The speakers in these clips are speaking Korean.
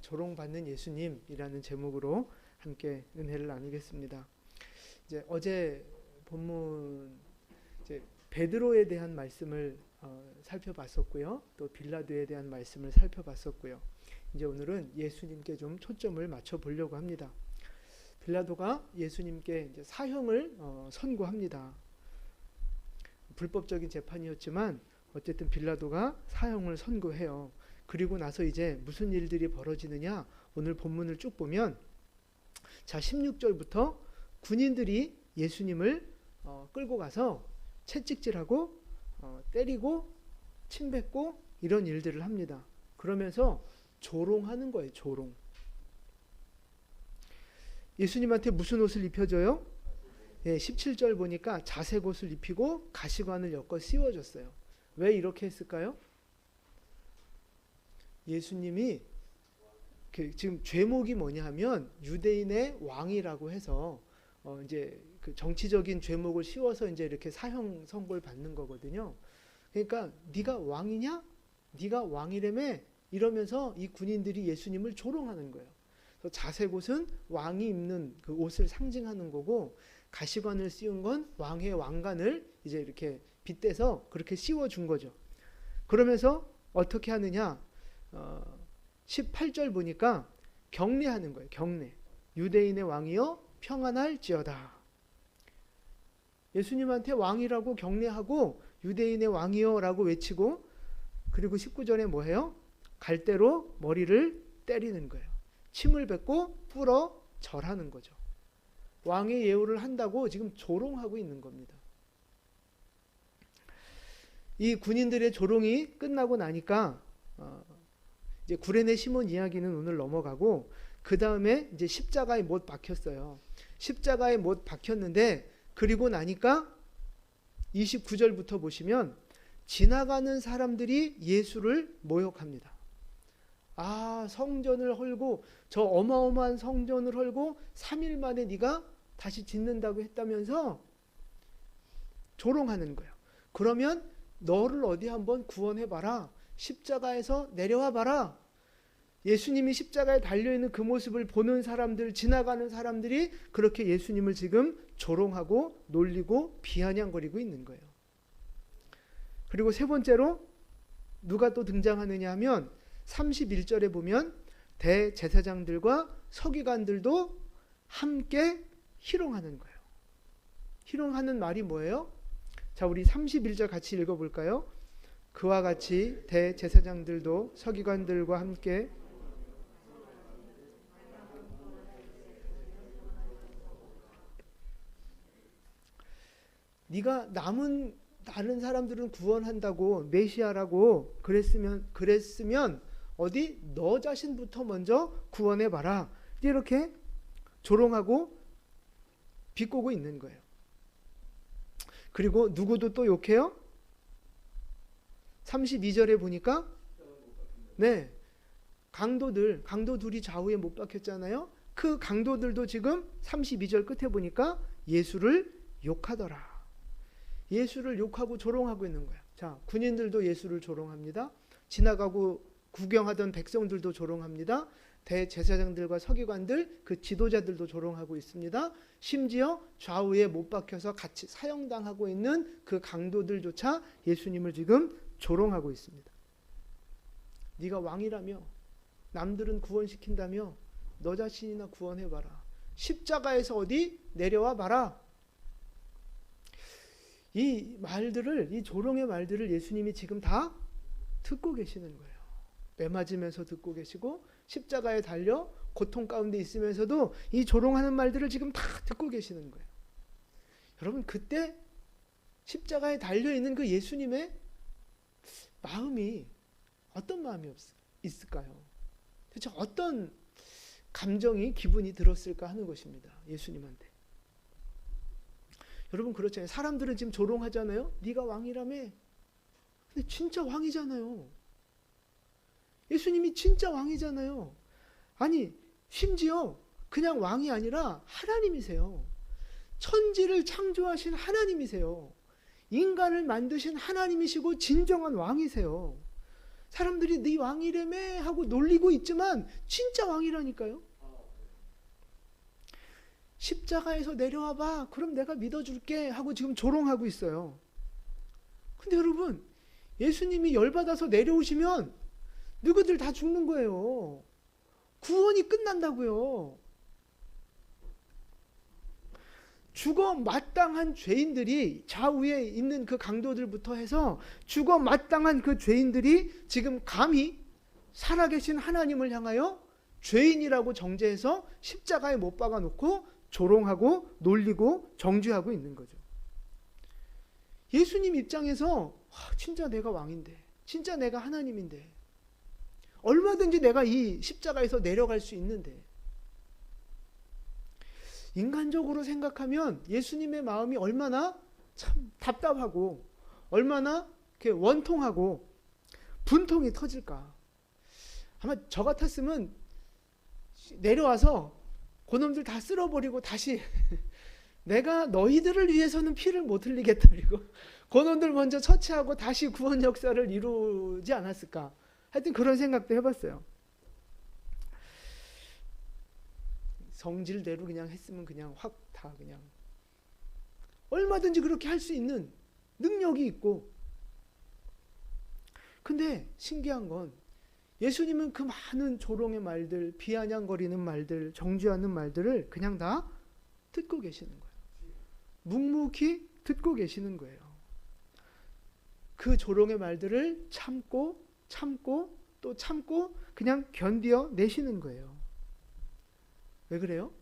조롱받는 예수님이라는 제목으로 함께 은혜를 나누겠습니다. 이제 어제 본문 이제 베드로에 대한 말씀을 살펴봤었고요. 또 빌라도에 대한 말씀을 살펴봤었고요. 이제 오늘은 예수님께 좀 초점을 맞춰 보려고 합니다. 빌라도가 예수님께 이제 사형을 선고합니다. 불법적인 재판이었지만 어쨌든 빌라도가 사형을 선고해요. 그리고 나서 이제 무슨 일들이 벌어지느냐, 오늘 본문을 쭉 보면 자 16절부터 군인들이 예수님을 끌고 가서 채찍질하고 때리고 침뱉고 이런 일들을 합니다. 그러면서 조롱하는 거예요. 조롱. 예수님한테 무슨 옷을 입혀줘요? 17절 보니까 자색 옷을 입히고 가시관을 엮어 씌워줬어요. 왜 이렇게 했을까요? 예수님이 지금 죄목이 뭐냐 하면 유대인의 왕이라고 해서 이제 그 정치적인 죄목을 씌워서 이제 이렇게 사형 선고를 받는 거거든요. 그러니까 네가 왕이냐? 네가 왕이라며? 이러면서 이 군인들이 예수님을 조롱하는 거예요. 자색 옷은 왕이 입는 그 옷을 상징하는 거고, 가시관을 씌운 건 왕의 왕관을 이제 이렇게 빗대서 그렇게 씌워준 거죠. 그러면서 어떻게 하느냐? 18절 보니까 경례하는 거예요. 경례. 유대인의 왕이여 평안할지어다. 예수님한테 왕이라고 경례하고 유대인의 왕이여 라고 외치고, 그리고 19절에 뭐해요? 갈대로 머리를 때리는 거예요. 침을 뱉고 뿔어 절하는 거죠. 왕의 예우를 한다고 지금 조롱하고 있는 겁니다. 이 군인들의 조롱이 끝나고 나니까 이제 구레네 시몬 이야기는 오늘 넘어가고, 그 다음에 이제 십자가에 못 박혔어요. 십자가에 못 박혔는데, 그리고 나니까 29절부터 보시면 지나가는 사람들이 예수를 모욕합니다. 아, 성전을 헐고, 저 어마어마한 성전을 헐고 3일 만에 네가 다시 짓는다고 했다면서 조롱하는 거예요. 그러면 너를 어디 한번 구원해봐라. 십자가에서 내려와 봐라. 예수님이 십자가에 달려있는 그 모습을 보는 사람들, 지나가는 사람들이 그렇게 예수님을 지금 조롱하고 놀리고 비아냥거리고 있는 거예요. 그리고 세 번째로 누가 또 등장하느냐 하면 31절에 보면 대제사장들과 서기관들도 함께 희롱하는 거예요. 희롱하는 말이 뭐예요? 자, 우리 31절 같이 읽어볼까요? 그와 같이 대제사장들도 서기관들과 함께 네가 남은 다른 사람들은 구원한다고 메시아라고 그랬으면 어디 너 자신부터 먼저 구원해봐라. 이렇게 조롱하고 비꼬고 있는 거예요. 그리고 누구도 또 욕해요? 32절에 보니까 강도 둘이 좌우에 못 박혔잖아요. 그 강도들도 지금 32절 끝에 보니까 예수를 욕하더라. 예수를 욕하고 조롱하고 있는 거야. 자, 군인들도 예수를 조롱합니다. 지나가고 구경하던 백성들도 조롱합니다. 대제사장들과 서기관들, 그 지도자들도 조롱하고 있습니다. 심지어 좌우에 못 박혀서 같이 사형당하고 있는 그 강도들조차 예수님을 지금 조롱하고 있습니다. 네가 왕이라며, 남들은 구원시킨다며, 너 자신이나 구원해봐라. 십자가에서 어디 내려와 봐라. 이 말들을, 이 조롱의 말들을 예수님이 지금 다 듣고 계시는 거예요. 매맞으면서 듣고 계시고, 십자가에 달려 고통 가운데 있으면서도 이 조롱하는 말들을 지금 다 듣고 계시는 거예요. 여러분, 그때 십자가에 달려있는 그 예수님의 마음이 어떤 마음이 있을까요? 대체 어떤 감정이, 기분이 들었을까 하는 것입니다. 예수님한테. 여러분, 그렇잖아요. 사람들은 지금 조롱하잖아요. 네가 왕이라며. 근데 진짜 왕이잖아요. 예수님이 진짜 왕이잖아요. 아니, 심지어 그냥 왕이 아니라 하나님이세요. 천지를 창조하신 하나님이세요. 인간을 만드신 하나님이시고 진정한 왕이세요. 사람들이 네 왕이래매 하고 놀리고 있지만 진짜 왕이라니까요. 십자가에서 내려와 봐. 그럼 내가 믿어줄게 하고 지금 조롱하고 있어요. 근데 여러분, 예수님이 열받아서 내려오시면 너희들 다 죽는 거예요. 구원이 끝난다고요. 죽어 마땅한 죄인들이, 좌우에 있는 그 강도들부터 해서 죽어 마땅한 그 죄인들이 지금 감히 살아계신 하나님을 향하여 죄인이라고 정죄해서 십자가에 못 박아 놓고 조롱하고 놀리고 정죄하고 있는 거죠. 예수님 입장에서 진짜 내가 왕인데, 진짜 내가 하나님인데, 얼마든지 내가 이 십자가에서 내려갈 수 있는데, 인간적으로 생각하면 예수님의 마음이 얼마나 참 답답하고 얼마나 이렇게 원통하고 분통이 터질까. 아마 저 같았으면 내려와서 그놈들 다 쓸어버리고 다시 내가 너희들을 위해서는 피를 못 흘리겠다, 그리고 그놈들 먼저 처치하고 다시 구원 역사를 이루지 않았을까. 하여튼 그런 생각도 해봤어요. 성질대로 그냥 했으면 그냥 확 다 그냥 얼마든지 그렇게 할 수 있는 능력이 있고. 근데 신기한 건 예수님은 그 많은 조롱의 말들, 비아냥거리는 말들, 정죄하는 말들을 그냥 다 듣고 계시는 거예요. 묵묵히 듣고 계시는 거예요. 그 조롱의 말들을 참고 또 참고 그냥 견디어 내시는 거예요. 왜 그래요?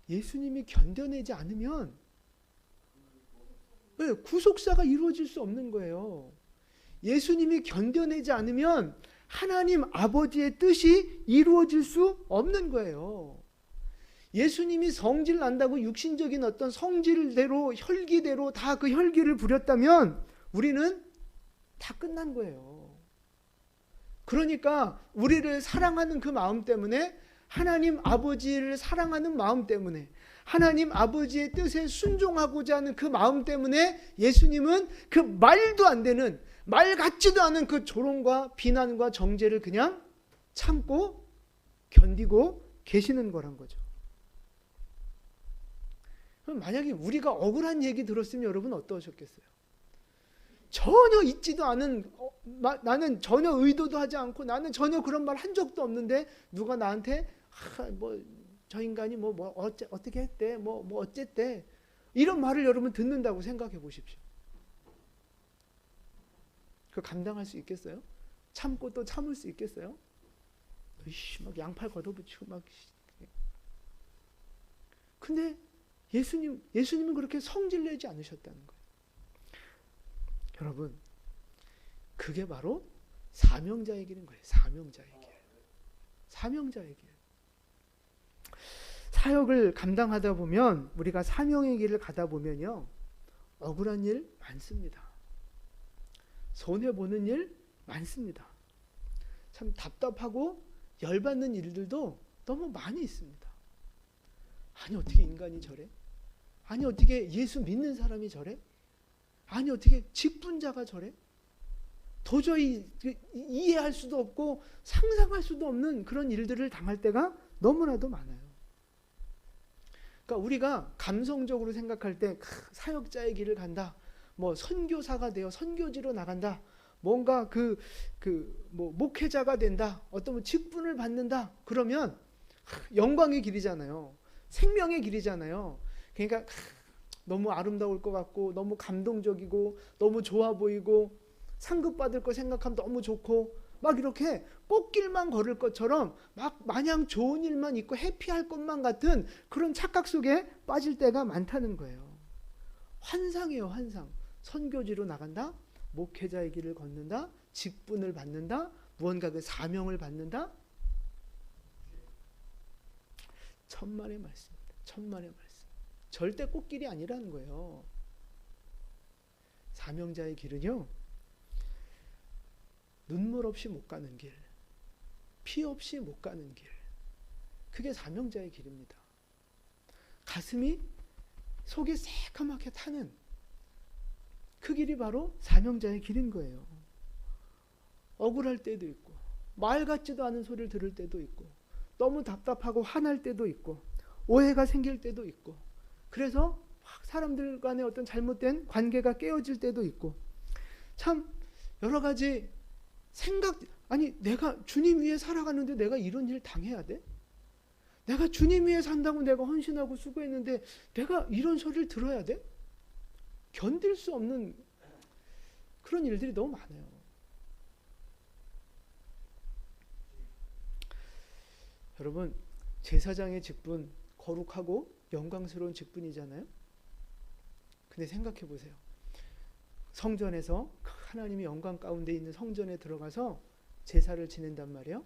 예수님이 견뎌내지 않으면 구속사가 이루어질 수 없는 거예요. 예수님이 견뎌내지 않으면 하나님 아버지의 뜻이 이루어질 수 없는 거예요. 예수님이 성질 난다고 육신적인 어떤 성질대로, 혈기대로 다 그 혈기를 부렸다면 우리는 다 끝난 거예요. 그러니까 우리를 사랑하는 그 마음 때문에, 하나님 아버지를 사랑하는 마음 때문에, 하나님 아버지의 뜻에 순종하고자 하는 그 마음 때문에 예수님은 그 말도 안 되는, 말 같지도 않은 그 조롱과 비난과 정죄를 그냥 참고 견디고 계시는 거란 거죠. 그럼 만약에 우리가 억울한 얘기 들었으면 여러분 어떠셨겠어요? 전혀 있지도 않은, 나는 전혀 의도도 하지 않고 나는 전혀 그런 말 한 적도 없는데 누가 나한테 저 인간이 어떻게 했대, 어쨌대, 이런 말을 여러분 듣는다고 생각해 보십시오. 그 감당할 수 있겠어요? 참고 또 참을 수 있겠어요? 막 양팔 걷어붙이고 막. 근데 예수님은 그렇게 성질 내지 않으셨다는 거예요. 여러분, 그게 바로 사명자의 길인 거예요. 사명자의 길. 사명자의 길. 사역을 감당하다 보면, 우리가 사명의 길을 가다 보면요, 억울한 일 많습니다. 손해보는 일 많습니다. 참 답답하고 열받는 일들도 너무 많이 있습니다. 아니 어떻게 인간이 저래? 아니 어떻게 예수 믿는 사람이 저래? 아니 어떻게 직분자가 저래? 도저히 이해할 수도 없고 상상할 수도 없는 그런 일들을 당할 때가 너무나도 많아요. 그러니까 우리가 감성적으로 생각할 때 사역자의 길을 간다, 선교사가 되어 선교지로 나간다, 뭔가 목회자가 된다, 어떤 직분을 받는다, 그러면 영광의 길이잖아요. 생명의 길이잖아요. 그러니까 너무 아름다울 것 같고 너무 감동적이고 너무 좋아 보이고 상급받을 거 생각하면 너무 좋고 막 이렇게 꽃길만 걸을 것처럼 막 마냥 좋은 일만 있고 해피할 것만 같은 그런 착각 속에 빠질 때가 많다는 거예요. 환상이에요, 환상. 선교지로 나간다, 목회자의 길을 걷는다, 직분을 받는다, 무언가 그 사명을 받는다. 천만의 말씀입니다. 천만의 말씀. 절대 꽃길이 아니라는 거예요. 사명자의 길은요, 눈물 없이 못 가는 길, 피 없이 못 가는 길, 그게 사명자의 길입니다. 가슴이 속이 새까맣게 타는 그 길이 바로 사명자의 길인 거예요. 억울할 때도 있고, 말 같지도 않은 소리를 들을 때도 있고, 너무 답답하고 화날 때도 있고, 오해가 생길 때도 있고, 그래서 막 사람들 간의 어떤 잘못된 관계가 깨어질 때도 있고, 참 여러 가지 아니 내가 주님 위해 살아가는데 내가 이런 일 당해야 돼? 내가 주님 위해 산다고 내가 헌신하고 수고했는데 내가 이런 소리를 들어야 돼? 견딜 수 없는 그런 일들이 너무 많아요. 여러분, 제사장의 직분 거룩하고 영광스러운 직분이잖아요. 근데 생각해 보세요. 성전에서 하나님이 영광 가운데 있는 성전에 들어가서 제사를 지낸단 말이에요.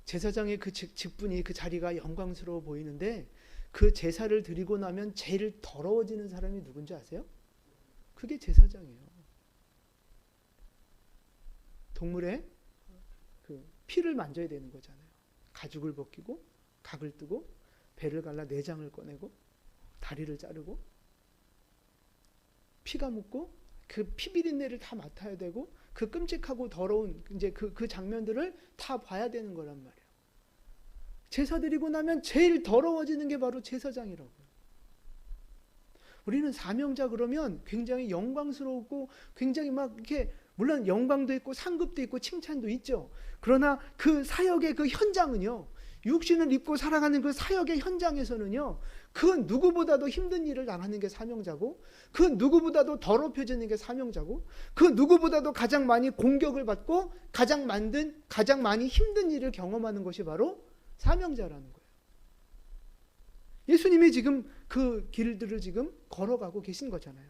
제사장의 그 직분이, 그 자리가 영광스러워 보이는데 그 제사를 드리고 나면 제일 더러워지는 사람이 누군지 아세요? 그게 제사장이에요. 동물의 그 피를 만져야 되는 거잖아요. 가죽을 벗기고 각을 뜨고 배를 갈라 내장을 꺼내고 다리를 자르고 피가 묻고 그 피비린내를 다 맡아야 되고 그 끔찍하고 더러운 이제 그 장면들을 다 봐야 되는 거란 말이에요. 제사 드리고 나면 제일 더러워지는 게 바로 제사장이라고요. 우리는 사명자 그러면 굉장히 영광스럽고 굉장히 막 이렇게 물론 영광도 있고 상급도 있고 칭찬도 있죠. 그러나 그 사역의 그 현장은요, 육신을 입고 살아가는 그 사역의 현장에서는요, 그 누구보다도 힘든 일을 당하는 게 사명자고, 그 누구보다도 더럽혀지는 게 사명자고, 그 누구보다도 가장 많이 공격을 받고 가장 많이 힘든 일을 경험하는 것이 바로 사명자라는 거예요. 예수님이 지금 그 길들을 지금 걸어가고 계신 거잖아요.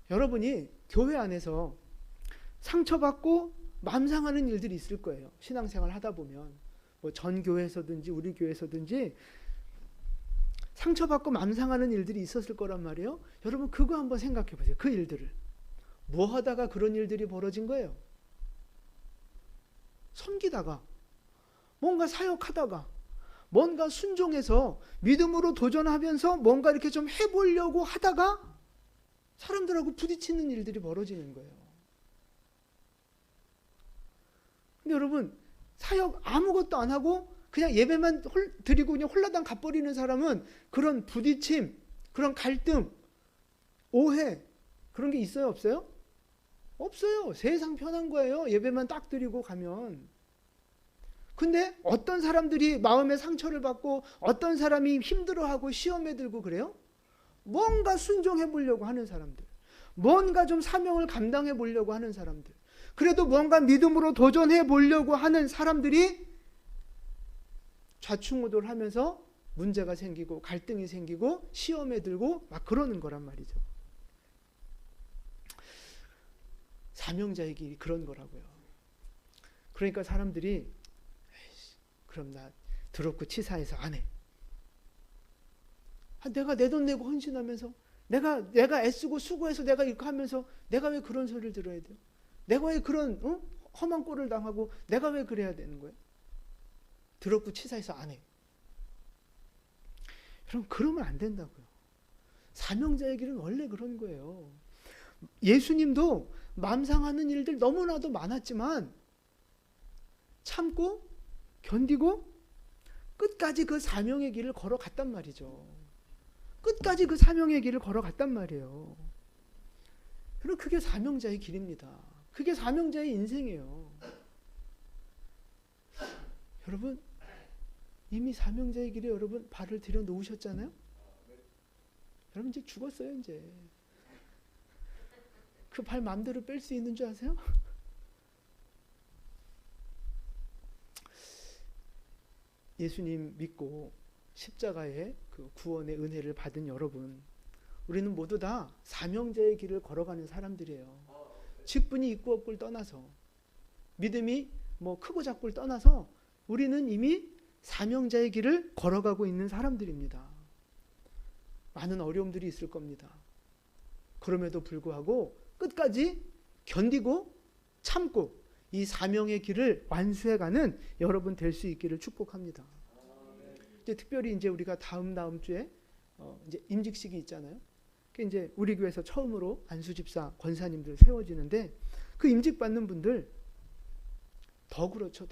여러분이 교회 안에서 상처받고 맘상하는 일들이 있을 거예요. 신앙생활 하다 보면 뭐 전 교회에서든지 우리 교회에서든지 상처받고 맘상하는 일들이 있었을 거란 말이에요. 여러분 그거 한번 생각해 보세요. 그 일들을 뭐 하다가 그런 일들이 벌어진 거예요? 섬기다가, 뭔가 사역하다가, 뭔가 순종해서 믿음으로 도전하면서 뭔가 이렇게 좀 해보려고 하다가 사람들하고 부딪히는 일들이 벌어지는 거예요. 근데 여러분, 사역 아무것도 안 하고 그냥 예배만 드리고 그냥 홀라당 가버리는 사람은 그런 부딪힘, 그런 갈등, 오해 그런 게 있어요, 없어요? 없어요. 세상 편한 거예요. 예배만 딱 드리고 가면. 근데 어떤 사람들이 마음의 상처를 받고 어떤 사람이 힘들어하고 시험에 들고 그래요? 뭔가 순종해 보려고 하는 사람들, 뭔가 좀 사명을 감당해 보려고 하는 사람들, 그래도 뭔가 믿음으로 도전해 보려고 하는 사람들이 좌충우돌 하면서 문제가 생기고 갈등이 생기고 시험에 들고 막 그러는 거란 말이죠. 사명자의 길이 그런 거라고요. 그러니까 사람들이 그럼 나 더럽고 치사해서 안 해. 내가 내 돈 내고 헌신하면서 내가 애쓰고 수고해서 내가 이렇게 하면서 내가 왜 그런 소리를 들어야 돼요? 내가 왜 그런 험한 꼴을 당하고 내가 왜 그래야 되는 거예요? 더럽고 치사해서 안 해. 여러분 그러면 안 된다고요. 사명자의 길은 원래 그런 거예요. 예수님도 맘상하는 일들 너무나도 많았지만 참고 견디고 끝까지 그 사명의 길을 걸어갔단 말이죠. 끝까지 그 사명의 길을 걸어갔단 말이에요. 그리고 그게 사명자의 길입니다. 그게 사명자의 인생이에요. 여러분 이미 사명자의 길에 여러분 발을 들여 놓으셨잖아요. 여러분 이제 죽었어요. 이제 그 발 마음대로 뺄 수 있는 줄 아세요? 예수님 믿고 십자가의 그 구원의 은혜를 받은 여러분, 우리는 모두 다 사명자의 길을 걸어가는 사람들이에요. 직분이 있고 없고를 떠나서, 믿음이 뭐 크고 작고를 떠나서 우리는 이미 사명자의 길을 걸어가고 있는 사람들입니다. 많은 어려움들이 있을 겁니다. 그럼에도 불구하고 끝까지 견디고 참고 이 사명의 길을 완수해가는 여러분 될 수 있기를 축복합니다. 이제 특별히 이제 우리가 다음 주에 이제 임직식이 있잖아요. 이제 우리 교회에서 처음으로 안수집사 권사님들 세워지는데 그 임직 받는 분들 더 그렇죠.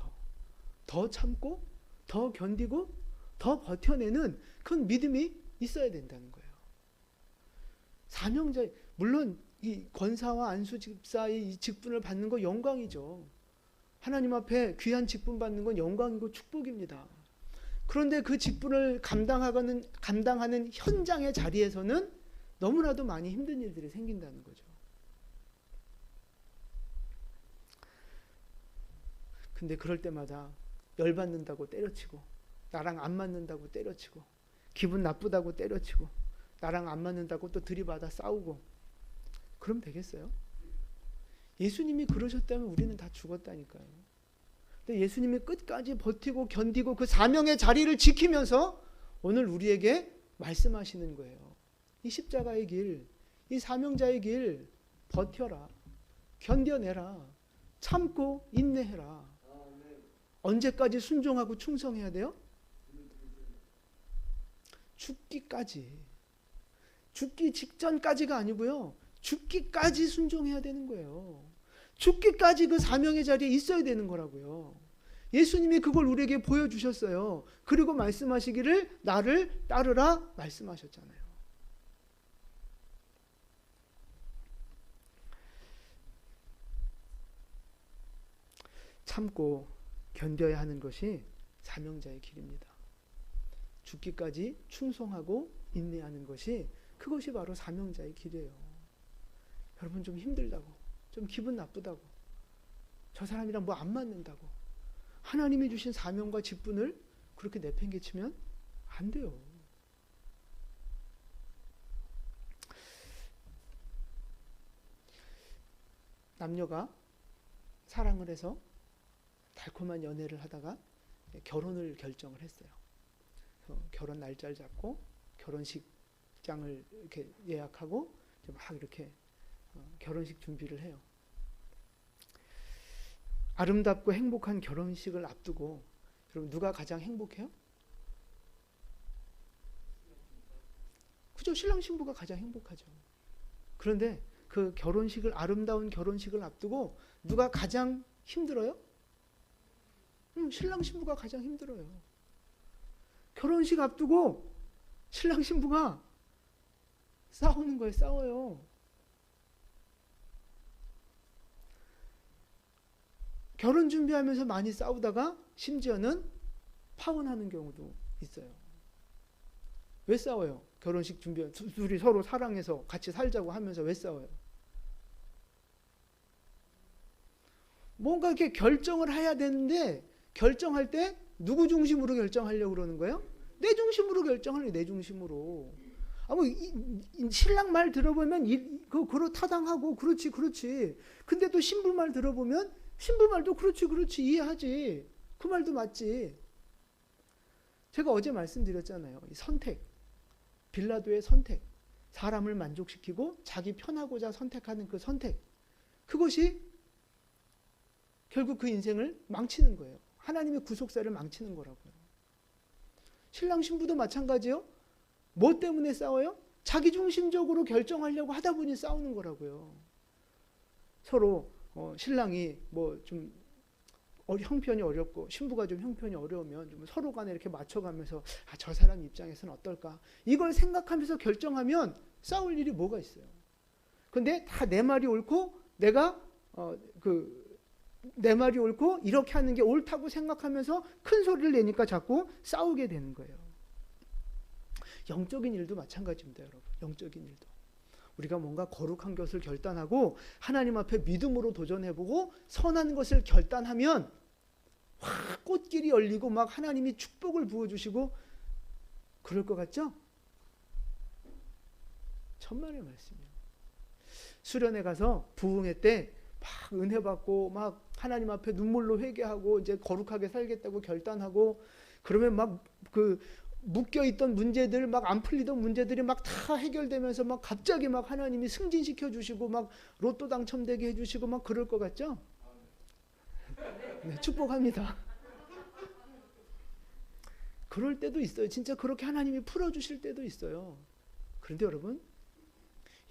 더 참고 더 견디고 더 버텨내는 그런 믿음이 있어야 된다는 거예요. 사명자, 물론 이 권사와 안수집사의 이 직분을 받는 거 영광이죠. 하나님 앞에 귀한 직분 받는 건 영광이고 축복입니다. 그런데 그 직분을 감당하는 현장의 자리에서는 너무나도 많이 힘든 일들이 생긴다는 거죠. 근데 그럴 때마다 열받는다고 때려치고, 나랑 안 맞는다고 때려치고, 기분 나쁘다고 때려치고, 나랑 안 맞는다고 또 들이받아 싸우고, 그럼 되겠어요? 예수님이 그러셨다면 우리는 다 죽었다니까요. 근데 예수님이 끝까지 버티고 견디고 그 사명의 자리를 지키면서 오늘 우리에게 말씀하시는 거예요. 이 십자가의 길, 이 사명자의 길 버텨라, 견뎌내라, 참고 인내해라. 언제까지 순종하고 충성해야 돼요? 죽기까지. 죽기 직전까지가 아니고요. 죽기까지 순종해야 되는 거예요. 죽기까지 그 사명의 자리에 있어야 되는 거라고요. 예수님이 그걸 우리에게 보여주셨어요. 그리고 말씀하시기를 나를 따르라 말씀하셨잖아요. 참고 견뎌야 하는 것이 사명자의 길입니다. 죽기까지 충성하고 인내하는 것이, 그것이 바로 사명자의 길이에요. 여러분, 좀 힘들다고, 좀 기분 나쁘다고, 저 사람이랑 뭐 안 맞는다고 하나님이 주신 사명과 직분을 그렇게 내팽개치면 안 돼요. 남녀가 사랑을 해서 달콤한 연애를 하다가 결혼을 결정을 했어요. 결혼 날짜를 잡고 결혼식장을 이렇게 예약하고 막 이렇게 결혼식 준비를 해요. 아름답고 행복한 결혼식을 앞두고 여러분, 누가 가장 행복해요? 그죠? 신랑 신부가 가장 행복하죠. 그런데 그 결혼식을, 아름다운 결혼식을 앞두고 누가 가장 힘들어요? 신랑 신부가 가장 힘들어요. 결혼식 앞두고 신랑 신부가 싸우는 거예요. 싸워요. 결혼 준비하면서 많이 싸우다가 심지어는 파혼하는 경우도 있어요. 왜 싸워요? 결혼식 준비, 둘이 서로 사랑해서 같이 살자고 하면서 왜 싸워요? 뭔가 이렇게 결정을 해야 되는데, 결정할 때 누구 중심으로 결정하려고 그러는 거예요? 내 중심으로 결정하려고, 내 중심으로. 신랑 말 들어보면 그로 타당하고 그렇지. 근데 또 신부 말 들어보면 신부 말도 그렇지 이해하지. 그 말도 맞지. 제가 어제 말씀드렸잖아요. 이 선택, 빌라도의 선택, 사람을 만족시키고 자기 편하고자 선택하는 그 선택, 그것이 결국 그 인생을 망치는 거예요. 하나님의 구속사를 망치는 거라고요. 신랑 신부도 마찬가지요. 뭐 때문에 싸워요? 자기중심적으로 결정하려고 하다 보니 싸우는 거라고요. 서로 신랑이 뭐 좀 형편이 어렵고 신부가 좀 형편이 어려우면 좀 서로 간에 이렇게 맞춰가면서 저 사람 입장에서는 어떨까, 이걸 생각하면서 결정하면 싸울 일이 뭐가 있어요. 근데 다 내 말이 옳고 내가 내 말이 옳고 이렇게 하는 게 옳다고 생각하면서 큰 소리를 내니까 자꾸 싸우게 되는 거예요. 영적인 일도 마찬가지입니다, 여러분. 영적인 일도. 우리가 뭔가 거룩한 것을 결단하고 하나님 앞에 믿음으로 도전해보고 선한 것을 결단하면 확 꽃길이 열리고 막 하나님이 축복을 부어주시고 그럴 것 같죠? 천만의 말씀이에요. 수련회 가서 부흥회 때 막 은혜 받고 막 하나님 앞에 눈물로 회개하고 이제 거룩하게 살겠다고 결단하고, 그러면 막 그 묶여있던 문제들, 막 안 풀리던 문제들이 막 다 해결되면서 막 갑자기 막 하나님이 승진시켜 주시고 막 로또 당첨되게 해주시고 막 그럴 것 같죠? 네, 축복합니다. 그럴 때도 있어요. 진짜 그렇게 하나님이 풀어주실 때도 있어요. 그런데 여러분,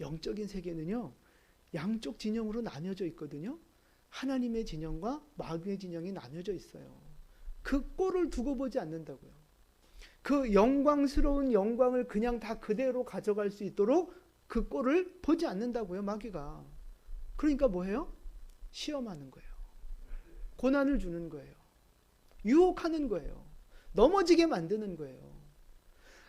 영적인 세계는요, 양쪽 진영으로 나뉘어져 있거든요. 하나님의 진영과 마귀의 진영이 나뉘어져 있어요. 그 꼴을 두고 보지 않는다고요. 그 영광스러운 영광을 그냥 다 그대로 가져갈 수 있도록 그 꼴을 보지 않는다고요, 마귀가. 그러니까 뭐예요? 시험하는 거예요. 고난을 주는 거예요. 유혹하는 거예요. 넘어지게 만드는 거예요.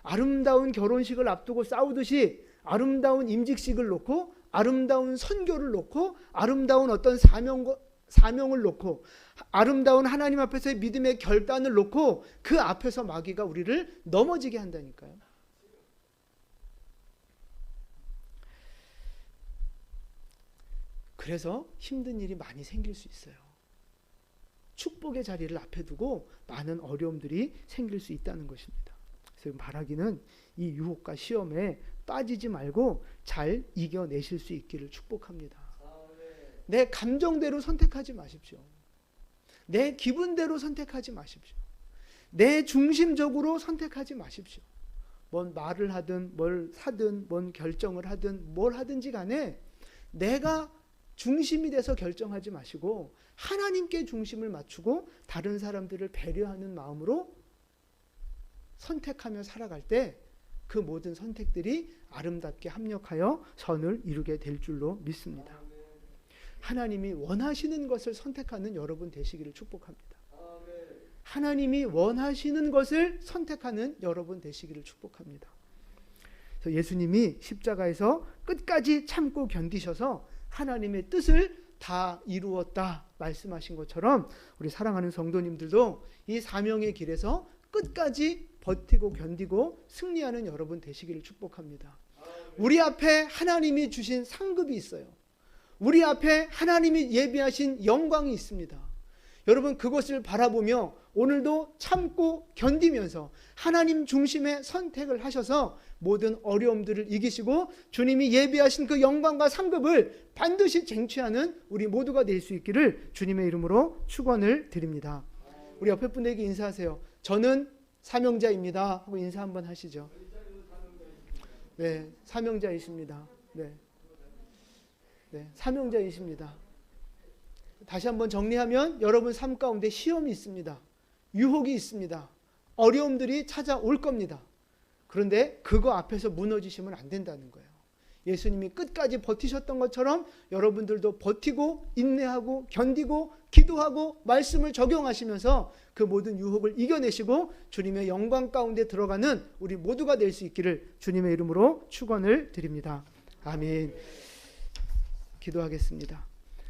아름다운 결혼식을 앞두고 싸우듯이 아름다운 임직식을 놓고 아름다운 선교를 놓고 아름다운 어떤 사명을 놓고 아름다운 하나님 앞에서의 믿음의 결단을 놓고 그 앞에서 마귀가 우리를 넘어지게 한다니까요. 그래서 힘든 일이 많이 생길 수 있어요. 축복의 자리를 앞에 두고 많은 어려움들이 생길 수 있다는 것입니다. 그래서 바라기는 이 유혹과 시험에 빠지지 말고 잘 이겨내실 수 있기를 축복합니다. 내 감정대로 선택하지 마십시오. 내 기분대로 선택하지 마십시오. 내 중심적으로 선택하지 마십시오. 뭔 말을 하든 뭘 사든 뭔 결정을 하든 뭘 하든지 간에 내가 중심이 돼서 결정하지 마시고 하나님께 중심을 맞추고 다른 사람들을 배려하는 마음으로 선택하며 살아갈 때 그 모든 선택들이 아름답게 합력하여 선을 이루게 될 줄로 믿습니다. 하나님이 원하시는 것을 선택하는 여러분 되시기를 축복합니다. 하나님이 원하시는 것을 선택하는 여러분 되시기를 축복합니다. 그래서 예수님이 십자가에서 끝까지 참고 견디셔서 하나님의 뜻을 다 이루었다 말씀하신 것처럼 우리 사랑하는 성도님들도 이 사명의 길에서 끝까지 버티고 견디고 승리하는 여러분 되시기를 축복합니다. 우리 앞에 하나님이 주신 상급이 있어요. 우리 앞에 하나님이 예비하신 영광이 있습니다. 여러분 그것을 바라보며 오늘도 참고 견디면서 하나님 중심의 선택을 하셔서 모든 어려움들을 이기시고 주님이 예비하신 그 영광과 상급을 반드시 쟁취하는 우리 모두가 될 수 있기를 주님의 이름으로 축원을 드립니다. 우리 옆에 분들에게 인사하세요. 저는 사명자입니다 하고 인사 한번 하시죠. 네, 사명자이십니다. 네, 사명자이십니다. 다시 한번 정리하면 여러분 삶 가운데 시험이 있습니다. 유혹이 있습니다. 어려움들이 찾아올 겁니다. 그런데 그거 앞에서 무너지시면 안 된다는 거예요. 예수님이 끝까지 버티셨던 것처럼 여러분들도 버티고 인내하고 견디고 기도하고 말씀을 적용하시면서 그 모든 유혹을 이겨내시고 주님의 영광 가운데 들어가는 우리 모두가 될 수 있기를 주님의 이름으로 축원을 드립니다. 아멘. 기도하겠습니다.